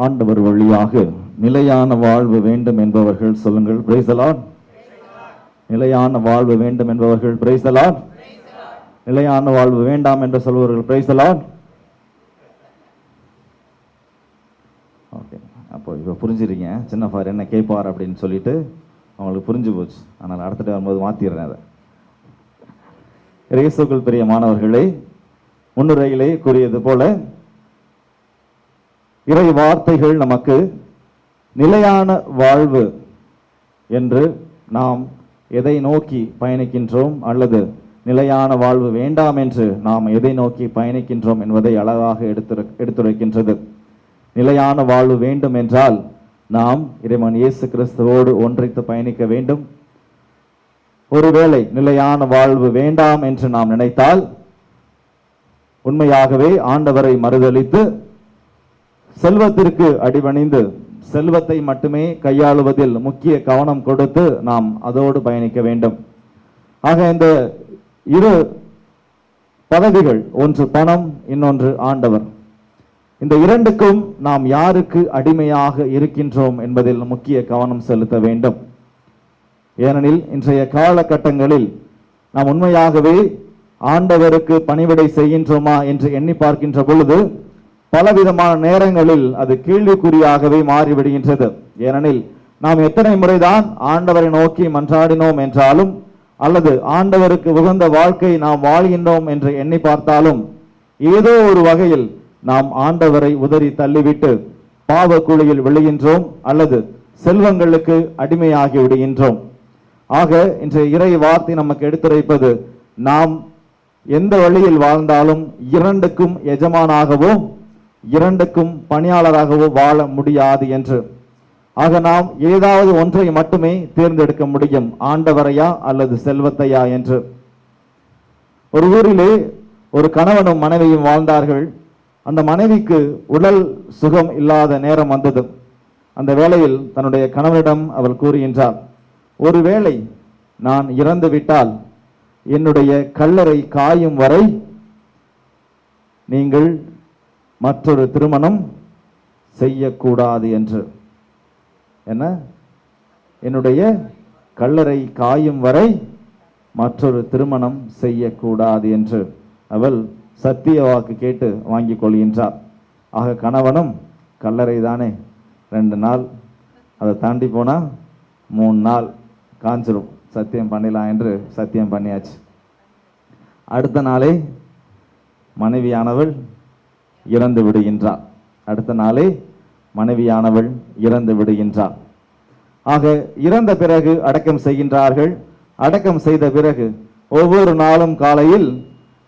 ஆண்டவர் வழியாக நிலையான வாழ்வு வேண்டும் என்பவர்கள் சொல்லுங்கள், பிரைஸ் தி லார்ட். நிலையான வாழ்வு வேண்டும் என்பவர்கள் பிரைஸ் தி லார்ட். நிலையான வாழ்வு வேண்டாம் என்று சொல்பவர்கள் பிரைஸ் தி லார்ட். ஓகே, அப்போ இப்போ புரிஞ்சுறீங்க சின்ன ஃபார் என்ன கேட்பார் அப்படின்னு சொல்லிட்டு அவங்களுக்கு புரிஞ்சு போச்சு. அதனால் அடுத்துட்டு வரும்போது மாற்றிடுறேன் அதை. இயேசுவுக்குள் பெரிய மாணவர்களே, முன்னுரையிலே கூறியது போல இறை வார்த்தைகள் நமக்கு நிலையான வாழ்வு என்று நாம் எதை நோக்கி பயணிக்கின்றோம் அல்லது நிலையான வாழ்வு வேண்டாம் என்று நாம் எதை நோக்கி பயணிக்கின்றோம் என்பதை அழகாக எடுத்துரைக்கின்றது. நிலையான வாழ்வு வேண்டும் என்றால் நாம் இறைவன் இயேசு கிறிஸ்துவோடு ஒன்றித்து பயணிக்க வேண்டும். ஒருவேளை நிலையான வாழ்வு வேண்டாம் என்று நாம் நினைத்தால் உண்மையாகவே ஆண்டவரை மறுதலித்து செல்வத்திற்கு அடிபணிந்து செல்வத்தை மட்டுமே கையாளுவதில் முக்கிய கவனம் கொடுத்து நாம் அதோடு பயணிக்க வேண்டும். ஆக இந்த இரு பதவிகள், ஒன்று பணம், இன்னொன்று ஆண்டவர், இந்த இரண்டுக்கும் நாம் யாருக்கு அடிமையாக இருக்கின்றோம் என்பதில் முக்கிய கவனம் செலுத்த வேண்டும். ஏனெனில் இன்றைய காலகட்டங்களில் நாம் உண்மையாகவே ஆண்டவருக்கு பணிவிடை செய்கின்றோமா என்று எண்ணி பார்க்கின்ற பொழுது பலவிதமான நேரங்களில் அது கேள்விக்குறியாகவே மாறிவிடுகின்றது. ஏனெனில் நாம் எத்தனை முறைதான் ஆண்டவரை நோக்கி மன்றாடினோம் என்றாலும் அல்லது ஆண்டவருக்கு உகந்த வாழ்க்கை நாம் வாழ்கின்றோம் என்று எண்ணி பார்த்தாலும் ஏதோ ஒரு வகையில் நாம் ஆண்டவரை உதறி தள்ளிவிட்டு பாவ குழியில் விழுகின்றோம் அல்லது செல்வங்களுக்கு அடிமையாகி விடுகின்றோம். ஆக இன்றைய இறை வார்த்தை நமக்கு எடுத்துரைப்பது, நாம் எந்த வழியில் வாழ்ந்தாலும் இரண்டுக்கும் எஜமானாகவோ இரண்டுக்கும் பணியாளராகவோ வாழ முடியாது என்று. ஆக நாம் ஏதாவது ஒன்றை மட்டுமே தேர்ந்தெடுக்க முடியும், ஆண்டவரையா அல்லது செல்வத்தையா என்று. ஒரு ஊரிலே ஒரு கணவனும் மனைவியும் வாழ்ந்தார்கள். அந்த மனைவிக்கு உடல் சுகம் இல்லாத நேரம் வந்தது. அந்த வேளையில் தன்னுடைய கணவனிடம் அவள் கூறுகின்றார், ஒருவேளை நான் இறந்து விட்டால் என்னுடைய கல்லறை காயும் வரை நீங்கள் மற்றொரு திருமணம் செய்யக்கூடாது என்று. என்ன? என்னுடைய கல்லறை காயும் வரை மற்றொரு திருமணம் செய்யக்கூடாது என்று அவள் சத்திய வாக்கு கேட்டு வாங்கி கொள்கின்றார். ஆக கணவனும் கல்லறை தானே, 2 நாள், அதை தாண்டி போனா 3 நாள் காஞ்சிரும், சத்தியம் பண்ணிடலாம் என்று சத்தியம் பண்ணியாச்சு. அடுத்த நாளே மனைவியானவள் இறந்து விடுகின்றார். அடுத்த நாளே மனைவியானவள் இறந்து விடுகின்றார். ஆக இறந்த பிறகு அடக்கம் செய்கின்றார்கள். அடக்கம் செய்த பிறகு ஒவ்வொரு நாளும் காலையில்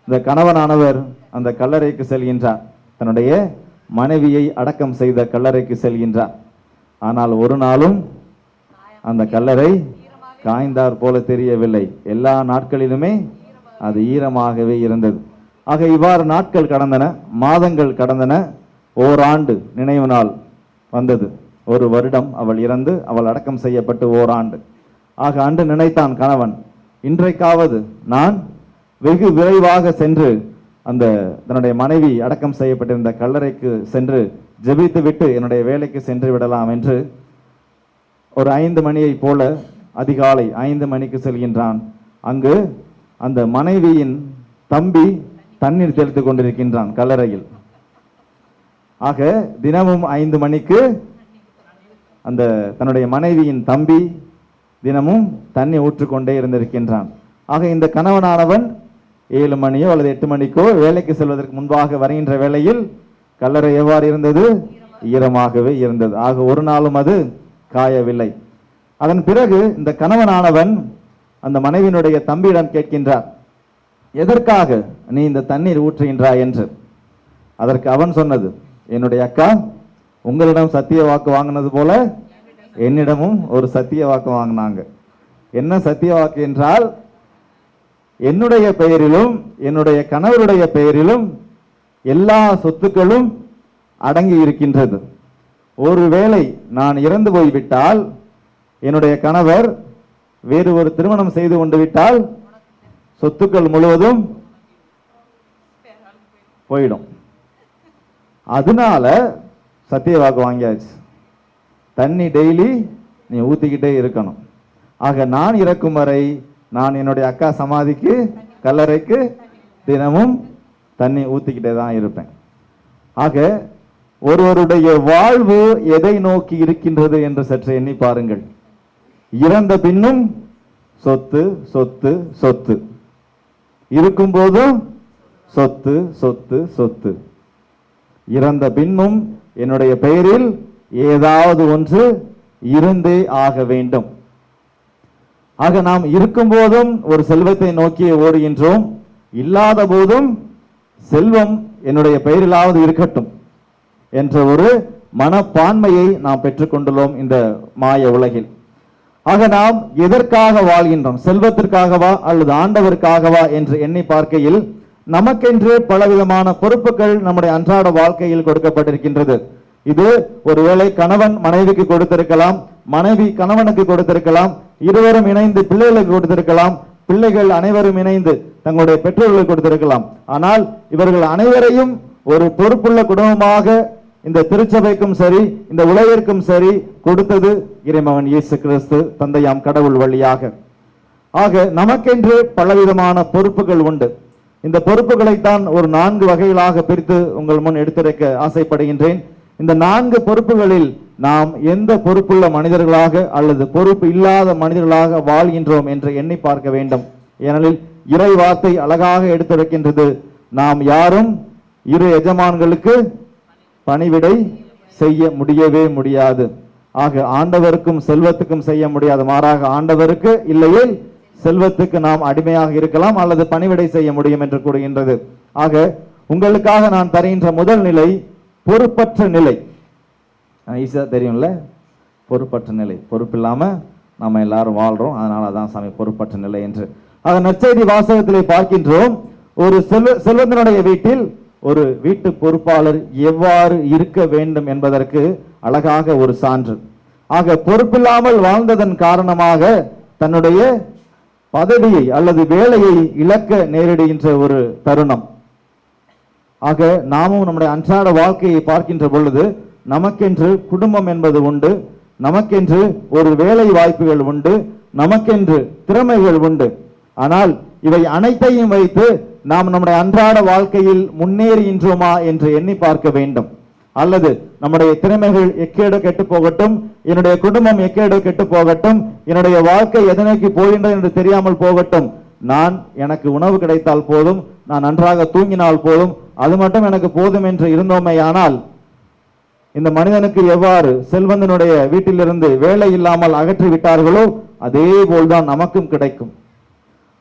இந்த கணவனானவர் அந்த கல்லறைக்கு செல்கின்றார், தன்னுடைய மனைவியை அடக்கம் செய்த கல்லறைக்கு செல்கின்றார். ஆனால் ஒரு நாளும் அந்த கல்லறை காய்ந்தார் போல தெரியவில்லை. எல்லா நாட்களிலுமே அது ஈரமாகவே இருந்தது. ஆக இவ்வாறு நாட்கள் கடந்தன, மாதங்கள் கடந்தன, ஓராண்டு நினைவு நாள் வந்தது. 1 வருடம் அவள் இறந்து அவள் அடக்கம் செய்யப்பட்டு ஓராண்டு. ஆக அன்று நினைத்தான் கணவன், இன்றைக்காவது நான் வெகு விரைவாக சென்று அந்த தன்னுடைய மனைவி அடக்கம் செய்யப்பட்டிருந்த கல்லறைக்கு சென்று ஜெபித்து விட்டு என்னுடைய வேலைக்கு சென்று விடலாம் என்று ஒரு 5 மணியை போல அதிகாலை 5 மணிக்கு செல்கின்றான். அங்கு அந்த மனைவியின் தம்பி தண்ணீர் தெளித்துக் கொண்டிருக்கின்றான் கல்லறையில். ஆக தினமும் 5 மணிக்கு அந்த தன்னுடைய மனைவியின் தம்பி தினமும் தண்ணி ஊற்றிக்கொண்டே இருந்திருக்கின்றான். ஆக இந்த கணவனானவன் 7 மணியோ அல்லது 8 மணிக்கோ வேலைக்கு செல்வதற்கு முன்பாக வருகின்ற வேளையில் கல்லறை எவ்வாறு இருந்தது? ஈரமாகவே இருந்தது. ஆக ஒரு நாளும் அது காயவில்லை. அதன் பிறகு இந்த கணவனானவன் அந்த மனைவியினுடைய தம்பியிடம் கேட்கின்றார், எதற்காக நீ இந்த தண்ணீர் ஊற்றுகின்றாய் என்று. அதற்கு அவன் சொன்னது, என்னுடைய அக்கா உங்களிடம் சத்திய வாக்கு வாங்கினது போல என்னிடமும் ஒரு சத்திய வாக்கு வாங்கினாங்க. என்ன சத்திய வாக்கு என்றால், என்னுடைய பெயரிலும் என்னுடைய கணவருடைய பெயரிலும் எல்லா சொத்துக்களும் அடங்கி இருக்கின்றது. ஒருவேளை நான் இறந்து போய்விட்டால், என்னுடைய கணவர் வேறு ஒரு திருமணம் செய்து கொண்டு விட்டால் சொத்துக்கள் முழுவதும் போயிடும். அதனால சத்திய வாக்கு வாங்கியாச்சு. தண்ணி டெய்லி நீ ஊற்றிக்கிட்டே இருக்கணும். ஆக நான் இறக்கும் வரை நான் என்னுடைய அக்கா சமாதிக்கு கல்லறைக்கு தினமும் தண்ணி ஊற்றிக்கிட்டே தான் இருப்பேன். ஆக ஒருவருடைய வாழ்வு எதை நோக்கி இருக்கின்றது என்று சற்று எண்ணி பாருங்கள். இறந்த பின்னும் சொத்து சொத்து சொத்து, இருக்கும் போதும் சொத்து சொத்து சொத்து. இறந்த பின்னும் என்னுடைய பெயரில் ஏதாவது ஒன்று இருந்தே ஆக வேண்டும். ஆக நாம் இருக்கும் போதும் ஒரு செல்வத்தை நோக்கி ஓடுகின்றோம், இல்லாத போதும் செல்வம் என்னுடைய பெயரிலாவது இருக்கட்டும் என்ற ஒரு மனப்பான்மையை நாம் பெற்றுக்கொண்டுள்ளோம் இந்த மாய உலகில். ஆக நாம் எதற்காக வாழ்கின்றோம்? செல்வத்திற்காகவா அல்லது ஆண்டவருக்காகவா என்று எண்ணி பார்க்கையில் நமக்கென்று பலவிதமான பொறுப்புகள் நம்முடைய அன்றாட வாழ்க்கையில் கொடுக்கப்பட்டிருக்கின்றது. இது ஒருவேளை கணவன் மனைவிக்கு கொடுத்திருக்கலாம், மனைவி கணவனுக்கு கொடுத்திருக்கலாம், இருவரும் இணைந்து பிள்ளைகளுக்கு கொடுத்திருக்கலாம், பிள்ளைகள் அனைவரும் இணைந்து தங்களுடைய பெற்றோர்களுக்கு கொடுத்திருக்கலாம். ஆனால் இவர்கள் அனைவரையும் ஒரு பொறுப்புள்ள குடும்பமாக இந்த திருச்சபைக்கும் சரி இந்த உலகிற்கும் சரி கொடுத்தது இறைமகன் இயேசு கிறிஸ்து தந்தையாம் கடவுள் வழியாக. ஆக நமக்கென்று பலவிதமான பொறுப்புகள் உண்டு. இந்த பொறுப்புகளைத்தான் ஒரு 4 வகைகளாக பிரித்து உங்கள் முன் எடுத்துரைக்க ஆசைப்படுகின்றேன். இந்த 4 பொறுப்புகளில் நாம் எந்த பொறுப்புள்ள மனிதர்களாக அல்லது பொறுப்பு இல்லாத மனிதர்களாக வாழ்கின்றோம் என்று எண்ணி பார்க்க வேண்டும். ஏனெனில் இறை வார்த்தை அழகாக எடுத்துரைக்கின்றது, நாம் யாரும் இரு எஜமான்களுக்கு பணிவிடை செய்ய முடியவே முடியாது. ஆக ஆண்டவருக்கும் செல்வத்துக்கும் செய்ய முடியாது, மாறாக ஆண்டவருக்கு இல்லையே செல்வத்துக்கு நாம் அடிமையாக இருக்கலாம் அல்லது பணிவிடை செய்ய முடியும் என்று கூறுகின்றது. ஆக உங்களுக்காக நான் தருகின்ற முதல் நிலை பொறுப்பற்ற நிலை. ஈஸியா தெரியும்ல, பொறுப்பற்ற நிலை. பொறுப்பு இல்லாம நம்ம எல்லாரும் வாழ்றோம், அதனால தான் சாமி பொறுப்பற்ற நிலை என்று. ஆக நற்செய்தி வாசகத்திலே பார்க்கின்றோம், ஒரு செல்வந்தனுடைய வீட்டில் ஒரு வீட்டு பொறுப்பாளர் எவ்வாறு இருக்க வேண்டும் என்பதற்கு அழகாக ஒரு சான்று. ஆக பொறுப்பில்லாமல் வாழ்ந்ததன் காரணமாக தன்னுடைய பதவியை அல்லது வேலையை இழக்க நேரிடுகின்ற ஒரு தருணம். ஆக நாமும் நம்முடைய அன்றாட வாழ்க்கையை பார்க்கின்ற பொழுது நமக்கென்று குடும்பம் என்பது உண்டு, நமக்கென்று ஒரு வேலை வாய்ப்புகள் உண்டு, நமக்கென்று திறமைகள் உண்டு. ஆனால் இவை அனைத்தையும் வைத்து நாம் நம்முடைய அன்றாட வாழ்க்கையில் முன்னேறுகின்றோமா என்று எண்ணி பார்க்க வேண்டும். அல்லது நம்முடைய திறமைகள் எக்கேடு கெட்டு போகட்டும், என்னுடைய குடும்பம் எக்கேடு கெட்டு போகட்டும், என்னுடைய வாழ்க்கை எதனைக்கு போகின்றது என்று தெரியாமல் போகட்டும், நான் எனக்கு உணவு கிடைத்தால் போதும், நான் நன்றாக தூங்கினால் போதும், அது மட்டும் எனக்கு போதும் என்று இருந்தோமே ஆனால் இந்த மனிதனுக்கு எவ்வாறு செல்வந்தனுடைய வீட்டிலிருந்து வேலை இல்லாமல் அகற்றி விட்டார்களோ அதே போல்தான் நமக்கும் கிடைக்கும்.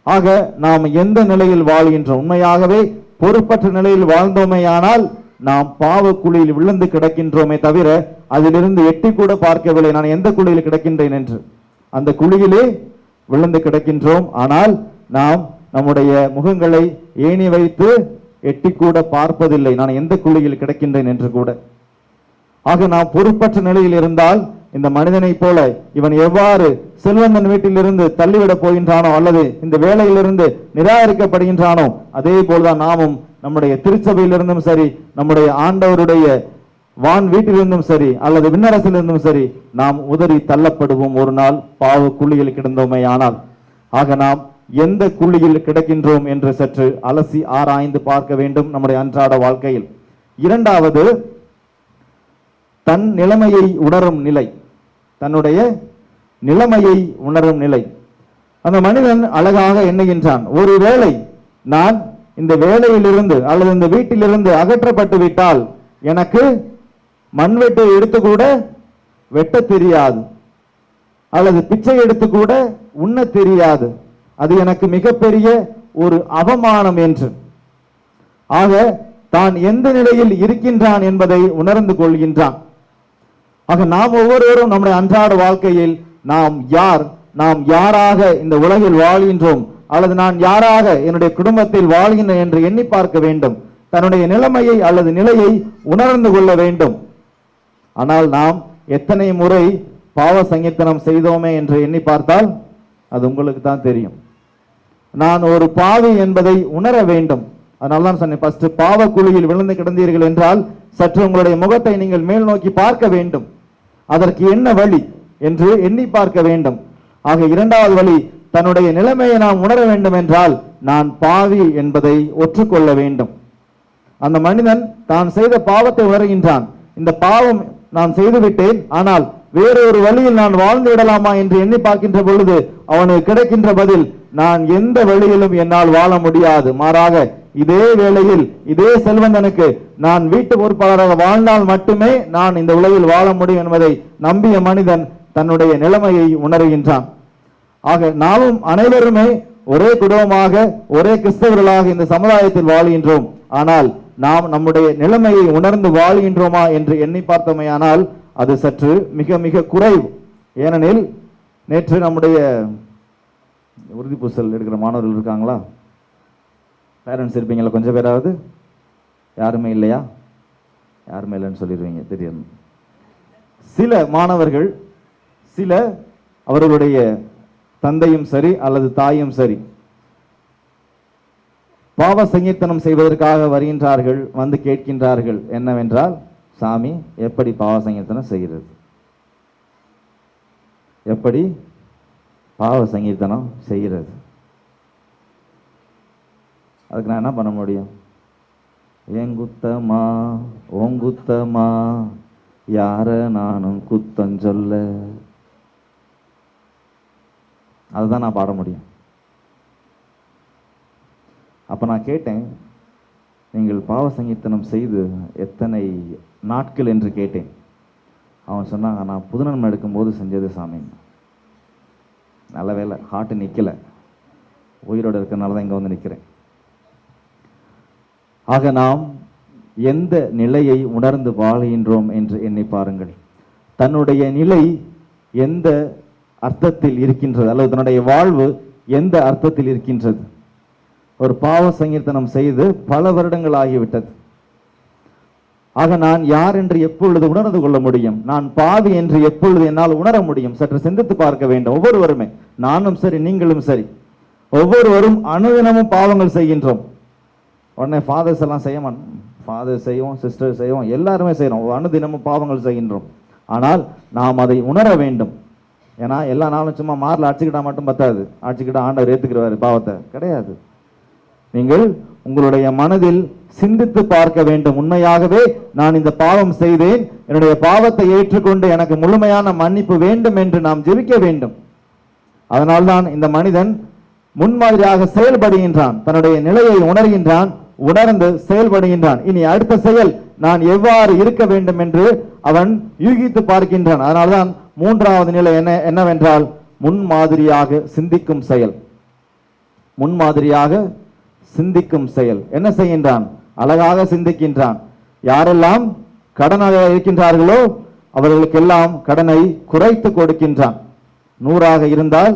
ஆக நாம் எந்த நிலையில் வாழ்கின்றோம்? உண்மையாகவே பொறுப்பற்ற நிலையில் வாழ்ந்தோமேயானால் நாம் பாவ குழியில் விழுந்து கிடக்கின்றோமே தவிர அதிலிருந்து எட்டி கூட பார்க்கவில்லை நான் எந்த குழியில் கிடக்கின்றேன் என்று. அந்த குழியிலே விழுந்து கிடக்கின்றோம். ஆனால் நாம் நம்முடைய முகங்களை ஏணி வைத்து எட்டி கூட பார்ப்பதில்லை நான் எந்த குழியில் கிடக்கின்றேன் என்று கூட. ஆக நாம் பொறுப்பற்ற நிலையில் இருந்தால் இந்த மனிதனை போல இவன் எவ்வாறு செல்வந்தன் வீட்டிலிருந்து தள்ளிவிட போகின்றானோ அல்லது இந்த வேலையிலிருந்து நிராகரிக்கப்படுகின்றானோ அதே போல்தான் நாமும் நம்முடைய திருச்சபையிலிருந்தும் சரி நம்முடைய ஆண்டவருடைய வான் வீட்டிலிருந்தும் சரி அல்லது விண்ணரசிலிருந்தும் சரி நாம் உதறி தள்ளப்படுவோம் ஒரு நாள் பாவ குழியில் கிடந்தோமே ஆனால். ஆக நாம் எந்த குழியில் கிடக்கின்றோம் என்று சற்று அலசி ஆராய்ந்து பார்க்க வேண்டும் நம்முடைய அன்றாட வாழ்க்கையில். இரண்டாவது, தன் நிலைமையை உணரும் நிலை. தன்னுடைய நிலைமையை உணரும் நிலை. அந்த மனிதன் அழகாக எண்ணுகின்றான், ஒருவேளை நான் இந்த வேலையிலிருந்து அல்லது இந்த வீட்டிலிருந்து அகற்றப்பட்டு விட்டால் எனக்கு மண்வெட்டை எடுத்து கூட வெட்ட தெரியாது அல்லது பிச்சை எடுத்து கூட உண்ண தெரியாது, அது எனக்கு மிகப்பெரிய ஒரு அவமானம் என்று. ஆக தான் எந்த நிலையில் இருக்கின்றான் என்பதை உணர்ந்து கொள்கின்றான். ஆக நாம் ஒவ்வொருவரும் நம்முடைய அன்றாட வாழ்க்கையில் நாம் யார், நாம் யாராக இந்த உலகில் வாழ்கின்றோம் அல்லது நான் யாராக என்னுடைய குடும்பத்தில் வாழ்கின்றேன் என்று எண்ணி பார்க்க வேண்டும். தன்னுடைய நிலைமையை அல்லது நிலையை உணர்ந்து கொள்ள வேண்டும். ஆனால் நாம் எத்தனை முறை பாவ சங்கீர்த்தனம் செய்தோமே என்று எண்ணி பார்த்தால் அது உங்களுக்கு தான் தெரியும். நான் ஒரு பாவி என்பதை உணர வேண்டும். அதனால தான் சொன்னேன், ஃபர்ஸ்ட் பாவ குழியில் விழுந்து கிடந்தீர்கள் என்றால் சற்று உங்களுடைய முகத்தை நீங்கள் மேல் நோக்கி பார்க்க வேண்டும். அதற்கு என்ன வழி என்று எண்ணி பார்க்க வேண்டும். ஆக இரண்டாவது வழி, தன்னுடைய நிலைமையை நாம் உணர வேண்டும் என்றால் நான் பாவி என்பதை ஒற்றுக்கொள்ள வேண்டும். அந்த மனிதன் தான் செய்த பாவத்தை உணர்கின்றான். இந்த பாவம் நான் செய்துவிட்டேன், ஆனால் வேறொரு வழியில் நான் வாழ்ந்து விடலாமா என்று எண்ணி பார்க்கின்ற பொழுது அவனுக்கு கிடைக்கின்ற பதில், நான் எந்த வழியிலும் என்னால் வாழ முடியாது, மாறாக இதே வேளையில் இதே செல்வந்தனுக்கு நான் வீட்டு பொறுப்பாளராக வாழ்ந்தால் மட்டுமே நான் இந்த உலகில் வாழ முடியும் என்பதை நம்பிய மனிதன் தன்னுடைய நிலைமையை உணர்கின்றான். ஆக நாமும் அனைவருமே ஒரே குடும்பமாக ஒரே கிறிஸ்தவர்களாக இந்த சமுதாயத்தில் வாழ்கின்றோம். ஆனால் நாம் நம்முடைய நிலைமையை உணர்ந்து வாழ்கின்றோமா என்று எண்ணி பார்த்தோமேயானால் அது சற்று மிக மிக குறைவு. ஏனெனில் நேற்று நம்முடைய உறுதிப்பூசல் எடுக்கிற மாணவர்கள் இருக்காங்களா? பேரண்ட்ஸ் இருப்பீங்களா? கொஞ்சம் பேராவது? யாருமே இல்லையா? யாருமே இல்லைன்னு சொல்லிடுவீங்க, தெரியும். சில மாணவர்கள், சில அவர்களுடைய தந்தையும் சரி அல்லது தாயும் சரி பாவ சங்கீர்த்தனம் செய்வதற்காக வருகின்றார்கள். வந்து கேட்கின்றார்கள் என்னவென்றால், சாமி எப்படி பாவ சங்கீர்த்தனம் செய்கிறது? எப்படி பாவ சங்கீர்த்தனம் செய்கிறது? அதுக்கு நான் என்ன பண்ண முடியும்? ஏங்குத்தமா ஓங்குத்தமா யார நானும் குத்தம் சொல்ல, அதுதான் நான் பாட முடியும். அப்ப நான் கேட்டேன், நீங்கள் பாவ சங்கீர்த்தனம் செய்து எத்தனை நாட்கள் என்று கேட்டேன். அவன் சொன்னாங்க, நான் புதுநன்மை எடுக்கும்போது செஞ்சது சாமி. நல்ல வேலை, ஹார்ட் நிக்கல, உயிரோடு இருக்கிறனால தான் இங்க வந்து நிற்கிறேன். ஆக நாம் எந்த நிலையை உணர்ந்து வாழ்கின்றோம் என்று எண்ணி பாருங்கள். தன்னுடைய நிலை எந்த அர்த்தத்தில் இருக்கின்றது, அல்லது தன்னுடைய வாழ்வு எந்த அர்த்தத்தில் இருக்கின்றது? ஒரு பாவ சங்கீர்த்தனம் செய்து பல வருடங்கள் ஆகிவிட்டது. ஆக நான் யார் என்று எப்பொழுது உணர்ந்து கொள்ள முடியும்? நான் பாவி என்று எப்பொழுது என்னால் உணர முடியும்? சற்று சிந்தித்து பார்க்க வேண்டும். ஒவ்வொருவருமே, நானும் சரி நீங்களும் சரி, ஒவ்வொருவரும் அனுதினமும் பாவங்கள் செய்கின்றோம். உடனே ஃபாதர்ஸ் எல்லாம் செய்ய மாட்டோம், ஃபாதர் செய்வோம், சிஸ்டர் செய்வோம், எல்லாருமே செய்யறோம், அனுதினமும் பாவங்கள் செய்கின்றோம். ஆனால் நாம் அதை உணர வேண்டும். ஏன்னா எல்லா நாளும் சும்மா மாரில் அடிச்சுக்கிட்டா மட்டும் பத்தாது. அடிச்சுக்கிட்டா ஆண்டவர் ஏத்துக்கிறாரு பாவத்தை? கிடையாது. நீங்கள் உங்களுடைய மனதில் சிந்தித்து பார்க்க வேண்டும். உண்மையாகவே நான் இந்த பாவம் செய்தேன், என்னுடைய பாவத்தை ஏற்றுக்கொண்டு எனக்கு முழுமையான மன்னிப்பு வேண்டும் என்று நாம் ஜெபிக்க வேண்டும். அதனால்தான் இந்த மனிதன் முன்மாதிரியாக செயல்படுகின்றான், தன்னுடைய நிலையை உணர்கின்றான், உணர்ந்து செயல்படுகின்றான். இனி அடுத்த செயல் நான் எவ்வாறு இருக்க வேண்டும் என்று அவன் யூகித்து பார்க்கின்றான். அதனால்தான் மூன்றாவது நிலை என்னவென்றால் முன்மாதிரியாக சிந்திக்கும் செயல். முன்மாதிரியாக சிந்திக்கும் செயல். என்ன செய்கின்றான்? அழகாக சிந்திக்கின்றான். யாரெல்லாம் கடனாக இருக்கின்றார்களோ அவர்களுக்கெல்லாம் கடனை குறைத்து கொடுக்கின்றான். 100 இருந்தால்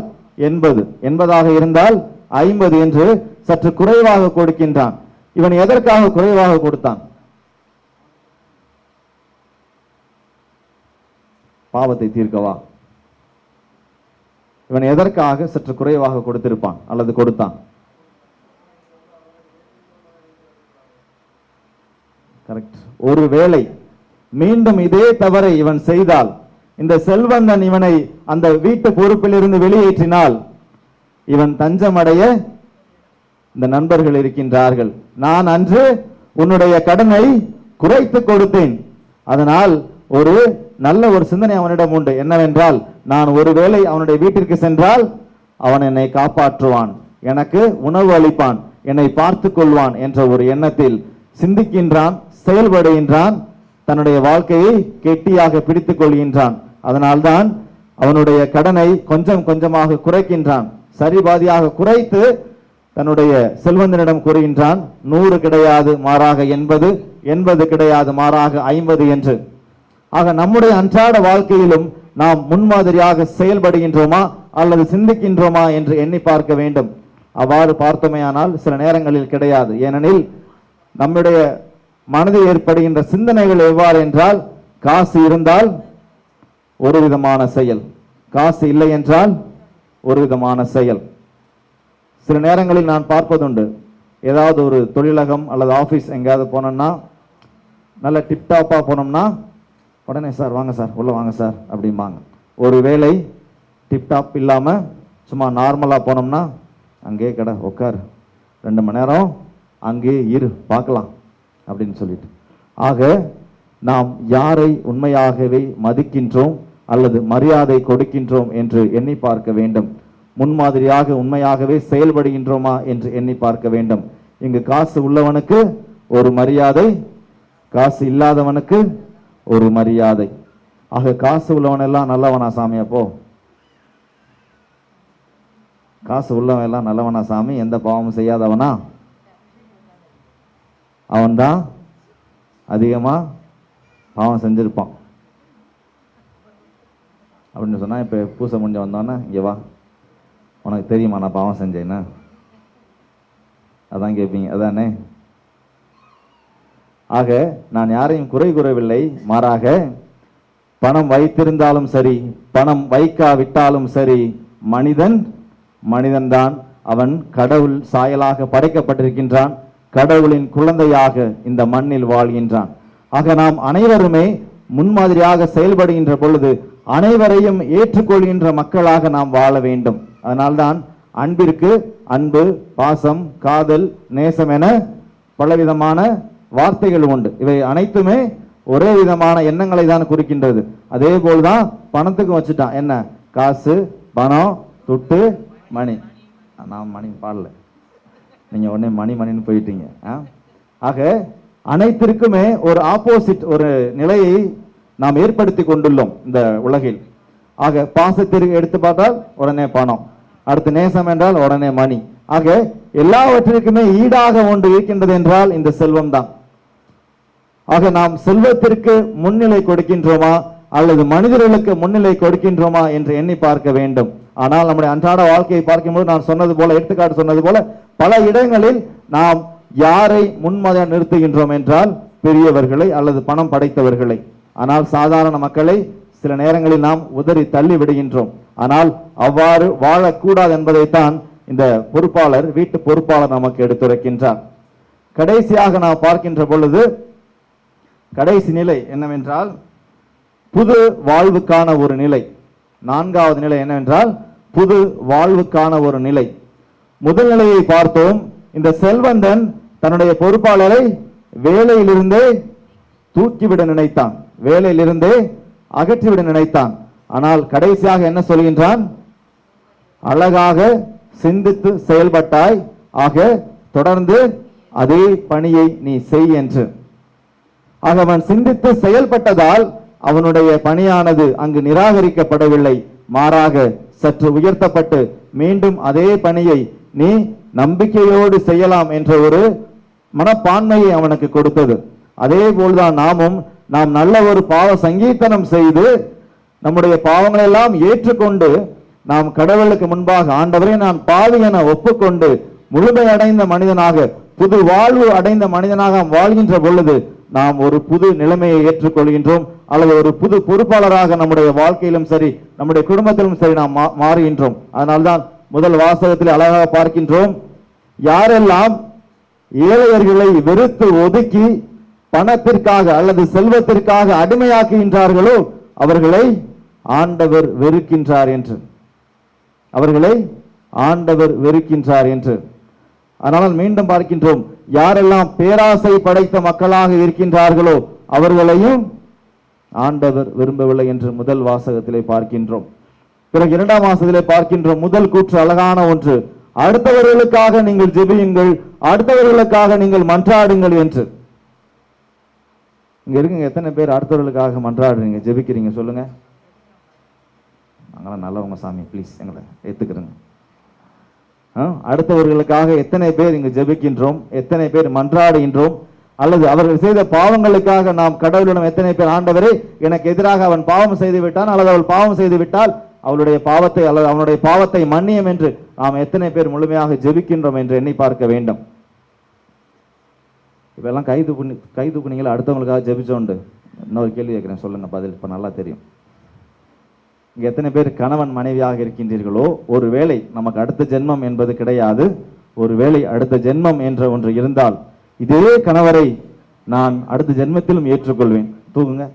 80, 80 இருந்தால் 50 என்று சற்று குறைவாக கொடுக்கின்றான். இவன் எதற்காக குறைவாக கொடுத்தான்? பாவத்தை தீர்க்கவா? இவன் எதற்காக சற்று குறைவாக கொடுத்திருப்பான் அல்லது கொடுத்தான்? கரெக்ட். ஒருவேளை மீண்டும் இதே தவறை இவன் செய்தால், இந்த செல்வந்தன் இவனை அந்த வீட்டு பொறுப்பில் இருந்து வெளியேற்றினால், இவன் தஞ்சமடைய இந்த நண்பர்கள் இருக்கின்றார்கள். நான் அன்று உன்னுடைய கடனை குறைத்து கொடுத்தேன். அதனால் ஒரு நல்ல ஒரு சிந்தனை அவனிடம் உண்டு. என்னவென்றால், நான் ஒருவேளை அவனுடைய வீட்டிற்கு சென்றால் அவன் என்னை காப்பாற்றுவான், எனக்கு உணவு அளிப்பான், என்னை பார்த்து கொள்வான் என்ற ஒரு எண்ணத்தில் சிந்திக்கின்றான், செயல்படுகின்றான், தன்னுடைய வாழ்க்கையை கெட்டியாக பிடித்துக் கொள்கின்றான். அதனால்தான் அவனுடைய கடனை கொஞ்சம் கொஞ்சமாக குறைக்கின்றான். சரிபாதியாக குறைத்து தன்னுடைய செல்வந்தனிடம் கூறுகின்றான், 100 கிடையாது மாறாக 80, 80 கிடையாது மாறாக 50 என்று. ஆக நம்முடைய அன்றாட வாழ்க்கையிலும் நாம் முன்மாதிரியாக செயல்படுகின்றோமா அல்லது சிந்திக்கின்றோமா என்று எண்ணி பார்க்க வேண்டும். அவ்வாறு பார்த்தோமேயானால் சில நேரங்களில் கிடையாது. ஏனெனில் நம்முடைய மனதில் ஏற்படுகின்ற சிந்தனைகள் எவ்வாறு என்றால், காசு இருந்தால் ஒரு விதமான செயல், காசு இல்லை என்றால் ஒரு விதமான செயல். சில நேரங்களில் நான் பார்ப்பதுண்டு, ஏதாவது ஒரு தொழிலகம் அல்லது ஆபீஸ் எங்கேயாவது போனோம்னா நல்ல டிப்டாப்பாக போனோம்னா உடனே சார் வாங்க சார் உள்ளே வாங்க சார் அப்படிம்பாங்க. ஒரு வேளை டிப்டாப் இல்லாமல் சும்மா நார்மலாக போனோம்னா அங்கேயே கடை உட்கார் 2 மணி நேரம் அங்கேயே இரு பார்க்கலாம் அப்படின்னு சொல்லிட்டு. ஆக நாம் யாரை உண்மையாகவே மதிக்கின்றோம் அல்லது மரியாதை கொடுக்கின்றோம் என்று எண்ணி பார்க்க வேண்டும். முன்மாதிரியாக உண்மையாகவே செயல்படுகின்றோமா என்று எண்ணி பார்க்க வேண்டும். இங்கு காசு உள்ளவனுக்கு ஒரு மரியாதை, காசு இல்லாதவனுக்கு ஒரு மரியாதை. ஆக காசு உள்ளவனெல்லாம் நல்லவனா சாமி? அப்போ காசு உள்ளவன் எல்லாம் நல்லவனா சாமி? எந்த பாவமும் செய்யாதவனா? அவன்தான் அதிகமா பாவம் செஞ்சிருப்பான் அப்படின்னு சொன்னா, இப்ப பூசை முடிஞ்ச வந்தோன்னா இங்க வா, உனக்கு தெரியுமா நான் பாவம் செஞ்சேன்னு? அதான் கேட்பீங்க, அதானே? ஆக நான் யாரையும் குறை கூறவில்லை, மாறாக பணம் வைத்திருந்தாலும் சரி பணம் வைக்காவிட்டாலும் சரி மனிதன் மனிதன்தான். அவன் கடவுள் சாயலாக படைக்கப்பட்டிருக்கின்றான், கடவுளின் குழந்தையாக இந்த மண்ணில் வாழ்கின்றான். ஆக நாம் அனைவருமே முன்மாதிரியாக செயல்படுகின்ற பொழுது அனைவரையும் ஏற்றுக்கொள்கின்ற மக்களாக நாம் வாழ வேண்டும். அதனால்தான் அன்பிற்கு அன்பு, பாசம், காதல், நேசம் என பலவிதமான வார்த்தைகள் உண்டு. இவை அனைத்துமே ஒரே விதமான எண்ணங்களை தான் குறிக்கின்றது. அதே போல்தான் பணத்துக்கும் வச்சுட்டான். என்ன? காசு, பணம், துட்டு, மணி. நான் மணி பாடல, நீங்க உடனே மணி மணின்னு போயிட்டீங்க. ஆக அனைத்திற்குமே ஒரு ஆப்போசிட் ஒரு நிலையை நாம் ஏற்படுத்தி கொண்டுள்ளோம் இந்த உலகில். ஆக பாசத்திற்கு எடுத்து பார்த்தால் உடனே பணம், அடுத்து நேசம் என்றால் உடனே மணி. ஆக எல்லாவற்றிற்குமே ஈடாக ஒன்று இருக்கின்றது என்றால் இந்த செல்வம் தான். ஆக நாம் செல்வத்திற்கு முன்னிலை கொடுக்கின்றோமா அல்லது மனிதர்களுக்கு முன்னிலை கொடுக்கின்றோமா என்று எண்ணி பார்க்க வேண்டும். ஆனால் நம்முடைய அன்றாட வாழ்க்கையை பார்க்கும்போது நான் சொன்னது போல, எடுத்துக்காட்டு சொன்னது போல, பல இடங்களில் நாம் யாரை முன்மாதிரியாக நிறுத்துகின்றோம் என்றால் பெரியவர்களை அல்லது பணம் படைத்தவர்களை. ஆனால் சாதாரண மக்களை சில நேரங்களில் நாம் உதறி தள்ளி விடுகின்றோம். ஆனால் அவ்வாறு வாழக்கூடாது என்பதைத்தான் இந்த பொறுப்பாளர், வீட்டு பொறுப்பாளர் நமக்கு எடுத்துரைக்கின்றார். கடைசியாக நாம் பார்க்கின்ற பொழுது கடைசி நிலை என்னவென்றால் புது வாழ்வுக்கான ஒரு நிலை. 4வது நிலை என்னவென்றால் புது வாழ்வுக்கான ஒரு நிலை. முதல் நிலையை பார்த்தோம். இந்த செல்வந்தன் தன்னுடைய பொறுப்பாளரை வேலையிலிருந்தே தூக்கிவிட நினைத்தான், வேலையிலிருந்தே அகற்றிவிட நினைத்தான். ஆனால் கடைசியாக என்ன சொல்கின்றான்? அழகாக சிந்தித்து செயல்பட்டாய், ஆக தொடர்ந்து அதே பணியை நீ செய் என்று. ஆக அவன் சிந்தித்து செயல்பட்டதால் அவனுடைய பணியானது அங்கு நிராகரிக்கப்படவில்லை, மாறாக சற்று உயர்த்தப்பட்டு மீண்டும் அதே பணியை நீ நம்பிக்கையோடு செய்யலாம் என்ற ஒரு மனப்பான்மையை அவனுக்கு கொடுத்தது. அதே போல்தான் நாம் நல்ல ஒரு பாவ சங்கீர்த்தனம் செய்து நம்முடைய பாவங்களை எல்லாம் ஏற்றுக்கொண்டு நாம் கடவுளுக்கு முன்பாக ஆண்டவரே நான் பாவி என ஒப்புக்கொண்டு முழுமை அடைந்த மனிதனாக, புது வாழ்வு அடைந்த மனிதனாக வாழ்கின்ற பொழுது நாம் ஒரு புது நிலைமையை ஏற்றுக்கொள்கின்றோம், அல்லது ஒரு புது பொறுப்பாளராக நம்முடைய வாழ்க்கையிலும் சரி நம்முடைய குடும்பத்திலும் சரி நாம் மாறுகின்றோம். அதனால்தான் முதல் வாசகத்தில் அழகாக பார்க்கின்றோம், யாரெல்லாம் ஏழையர்களை வெறுத்து ஒதுக்கி பணத்திற்காக அல்லது செல்வத்திற்காக அடிமையாக்குகின்றார்களோ அவர்களை ஆண்டவர் வெறுக்கின்றார் என்று, அவர்களை ஆண்டவர் வெறுக்கின்றார் என்று. ஆனால் மீண்டும் பார்க்கின்றோம், யாரெல்லாம் பேராசை படைத்த மக்களாக இருக்கின்றார்களோ அவர்களையும் ஆண்டவர் விரும்பவில்லை என்று முதல் வாசகத்திலே பார்க்கின்றோம். பிறகு 2ஆம் வாசகத்திலே பார்க்கின்றோம், முதல் கூற்று அழகான ஒன்று, அடுத்தவர்களுக்காக நீங்கள் ஜெபியுங்கள், அடுத்தவர்களுக்காக நீங்கள் மன்றாடுங்கள் என்று. இங்க இருக்குங்க, எத்தனை பேர் அடுத்தவர்களுக்காக மன்றாடுறீங்க, ஜெபிக்கிறீங்க? சொல்லுங்க. நாங்களாம் நல்லவங்க சாமி, ப்ளீஸ் எங்களை ஏத்துக்கிறேங்க. அடுத்தவர்களுக்காக எத்தனை பேர் இங்கு ஜெபிக்கின்றோம், எத்தனை பேர் மன்றாடுகின்றோம், அல்லது அவர்கள் செய்த பாவங்களுக்காக நாம் கடவுளிடம் எத்தனை பேர் ஆண்டவரே எனக்கு எதிராக அவன் பாவம் செய்து விட்டான் அல்லது அவள் பாவம் செய்து விட்டால் அவளுடைய பாவத்தை அல்லது அவனுடைய பாவத்தை மன்னியும் என்று நாம் எத்தனை பேர் முழுமையாக ஜெபிக்கின்றோம் என்று எண்ணி பார்க்க வேண்டும். இப்பெல்லாம் கை தூக்குனீங்களா? அடுத்தவங்களுக்காக ஜெபிச்சோண்டு. இன்னொரு கேள்வி கேட்கிறேன், சொல்லுங்க பதில். இப்ப நல்லா தெரியும். இங்க எத்தனை பேர் கணவன் மனைவியாக இருக்கின்றீர்களோ, ஒருவேளை நமக்கு அடுத்த ஜென்மம் என்பது கிடையாது, ஒருவேளை அடுத்த ஜென்மம் என்ற ஒன்று இருந்தால் இதே கணவரை நான் அடுத்த ஜென்மத்திலும் ஏற்றுக்கொள்வேன். தூங்குங்க.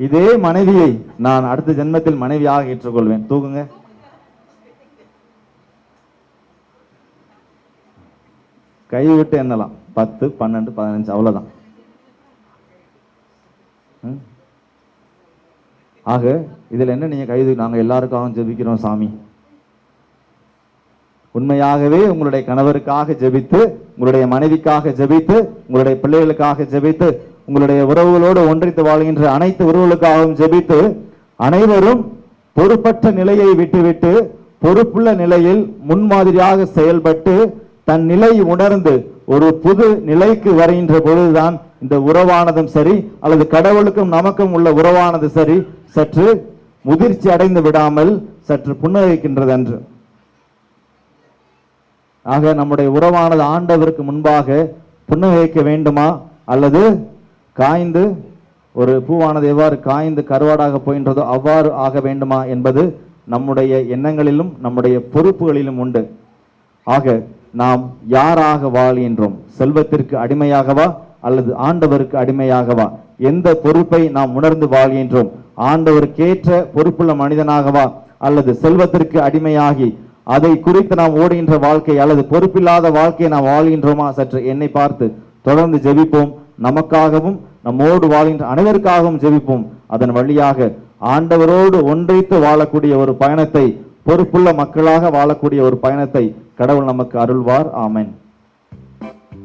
இதே மனைவியை நான் அடுத்த ஜென்மத்தில் மனைவியாக ஏற்றுக்கொள்வேன். தூங்குங்க. கைவிட்டு எண்ணலாம். 10, 12, 15 அவ்வளவுதான். ஆக இதுல என்ன நீங்க கைது, நாங்க எல்லாருக்காகவும் ஜெபிக்கிறோம் சாமி. உண்மையாகவே உங்களுடைய கணவருக்காக ஜெபித்து, உங்களுடைய மனைவிக்காக ஜெபித்து, உங்களுடைய பிள்ளைகளுக்காக ஜெபித்து, உங்களுடைய உறவுகளோடு ஒன்றித்து வாழ்கின்ற அனைத்து உறவுகளுக்காகவும் ஜெபித்து, அனைவரும் பொறுப்பற்ற நிலையை விட்டுவிட்டு பொறுப்புள்ள நிலையில் முன்மாதிரியாக செயல்பட்டு தன் நிலை உணர்ந்து ஒரு புது நிலைக்கு வருகின்ற பொழுதுதான் இந்த உறவானதும் சரி, அல்லது கடவுளுக்கும் நமக்கும் உள்ள உறவானது சரி, சற்று முதிர்ச்சி அடைந்து விடாமல் சற்று புன்னகைக்கின்றது என்று. ஆக நம்முடைய உறவானது ஆண்டவருக்கு முன்பாக புன்னகைக்க வேண்டுமா, அல்லது காய்ந்து ஒரு பூவானது எவ்வாறு காய்ந்து கருவாடாக போகின்றதோ அவ்வாறு ஆக வேண்டுமா என்பது நம்முடைய எண்ணங்களிலும் நம்முடைய பொறுப்புகளிலும் உண்டு. ஆக நாம் யாராக வாழ்கின்றோம்? செல்வத்திற்கு அடிமையாகவா அல்லது ஆண்டவருக்கு அடிமையாகவா? எந்த பொறுப்பை நாம் உணர்ந்து வாழ்கின்றோம்? ஆண்டவருக்கேற்ற பொறுப்புள்ள மனிதனாகவா அல்லது செல்வத்திற்கு அடிமையாகி அதை குறித்து நாம் ஓடுகின்ற வாழ்க்கை அல்லது பொறுப்பில்லாத வாழ்க்கையை நாம் வாழ்கின்றோமா? சற்று என்னை பார்த்து தொடர்ந்து ஜெபிப்போம். நமக்காகவும் நம்மோடு வாழ்கின்ற அனைவருக்காகவும் ஜெபிப்போம். அதன் வழியாக ஆண்டவரோடு ஒன்றித்து வாழக்கூடிய ஒரு பயணத்தை, பொறுப்புள்ள மக்களாக வாழக்கூடிய ஒரு பயணத்தை கடவுள் நமக்கு அருள்வார். ஆமென்.